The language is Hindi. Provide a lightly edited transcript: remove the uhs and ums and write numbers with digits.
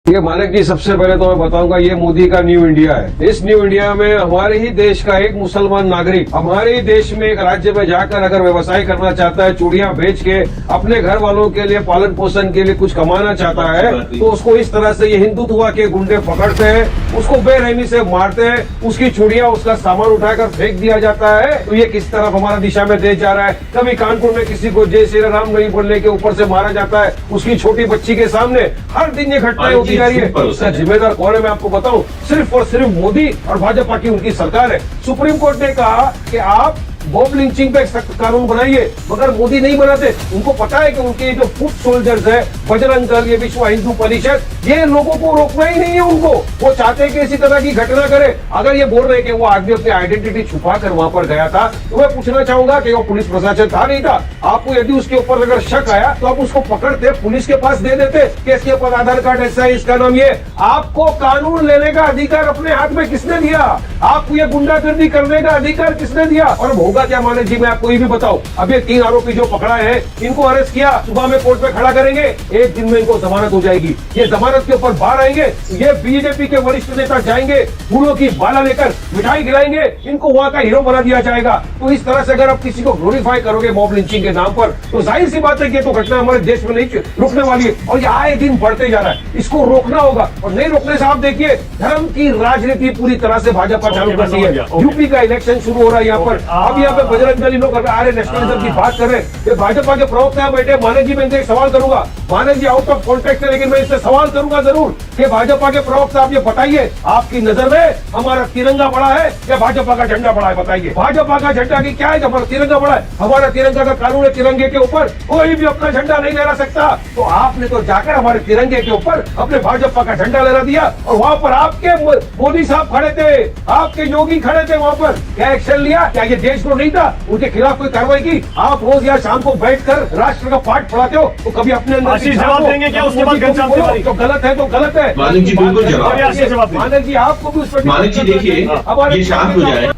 ये मालिक जी, सबसे पहले तो मैं बताऊंगा ये मोदी का न्यू इंडिया है। इस न्यू इंडिया में हमारे ही देश का एक मुसलमान नागरिक हमारे ही देश में एक राज्य में जाकर अगर व्यवसाय करना चाहता है, चूड़ियां बेच के अपने घर वालों के लिए पालन पोषण के लिए कुछ कमाना चाहता है, तो उसको इस तरह से ये हिंदुत्व के गुंडे पकड़ते हैं, उसको बेरहमी से मारते हैं, उसकी चूड़ियां उसका सामान उठाकर फेंक दिया जाता है। तो ये किस तरफ हमारा दिशा में देश जा रहा है। कभी कानपुर में किसी को जय श्री राम नहीं बोलने के ऊपर से मारा जाता है, उसकी छोटी बच्ची के सामने हर दिन ये घटनाएं होती जा रही है। इसका जिम्मेदार कौन है मैं आपको बताऊं, सिर्फ और सिर्फ मोदी और भाजपा की उनकी सरकार है। सुप्रीम कोर्ट ने कहा कि आप बॉब लिंचिंग पे एक सख्त कानून बनाइए, मगर मोदी नहीं बनाते। उनको पता है कि उनके जो फुट सोल्जर्स है, बजरंग दल, ये विश्व हिंदू परिषद, ये लोगों को रोकना ही नहीं है उनको। वो चाहते हैं कि इसी तरह की घटना करे। अगर ये बोल रहे हैं कि वो आदमी अपनी आइडेंटिटी छुपा कर वहां पर गया था, तो मैं पूछना चाहूंगा कि वो पुलिस प्रशासन था नहीं था। आपको यदि उसके ऊपर अगर शक आया तो आप उसको पकड़ते, पुलिस के पास दे देते कि इसके ऊपर आधार कार्ड ऐसा है, इसका नाम ये। आपको कानून लेने का अधिकार अपने हाथ में किसने दिया? आपको ये गुंडागर्दी करने का अधिकार किसने दिया? और होगा क्या मालिक जी, मैं आपको ये भी बताऊं, अब ये 3 आरोपी जो पकड़ा है, इनको अरेस्ट किया, सुबह में कोर्ट में खड़ा करेंगे, एक दिन में इनको जमानत हो जाएगी। ये जमानत के ऊपर बाहर आएंगे, ये बीजेपी के वरिष्ठ नेता जाएंगे, फूलों की माला लेकर मिठाई खिलाएंगे, इनको वहां का हीरो बना दिया जाएगा। तो इस तरह से अगर आप किसी को ग्लोरीफाई करोगे मॉब लिंचिंग के नाम पर, तो जाहिर सी बात है कि तो घटना हमारे देश में नहीं रुकने वाली है और ये आए दिन बढ़ते जा रहा है। इसको रोकना होगा और नहीं रोकने से आप देखिए धर्म की राजनीति पूरी तरह से भाजपा चालू कर दी है। यूपी का इलेक्शन शुरू हो रहा है यहाँ पर, अब यहाँ पे बजरंग दल लोग आर्य नेशनलिज्म की बात कर रहे हैं। ये भाजपा के प्रवक्ता बैठे मानक जी, मैं इनसे एक सवाल करूंगा, मानक जी आउट ऑफ कॉन्टेक्स्ट है लेकिन मैं इससे सवाल करूंगा जरूर कि भाजपा के प्रवक्ता आप ये बताइए, आपकी नजर में हमारा तिरंगा बड़ा है या भाजपा का झंडा बड़ा है? बताइए, भाजपा का झंडा की क्या है, हमारा तिरंगा बड़ा है? हमारा तिरंगा का कानून है, तिरंगे के ऊपर कोई भी अपना झंडा नहीं लहरा सकता। तो आपने तो जाकर हमारे तिरंगे के ऊपर अपने भाजपा का झंडा लहरा दिया और वहाँ पर आपके मोदी साहब खड़े थे, आपके योगी खड़े थे, वहाँ पर क्या एक्शन लिया? क्या ये देशद्रोह नहीं था? उनके खिलाफ कोई कार्रवाई की? आप रोज या शाम को बैठकर राष्ट्र का पाठ पढ़ाते हो, तो कभी अपने अंदर जवाब देंगे क्या? उसके बाद तो गलत है तो गलत है। मालिक जी बिल्कुल जवाब। मालिक जी आपको भी उस पर मालिक जी देखिए, ये शांत हो जाए।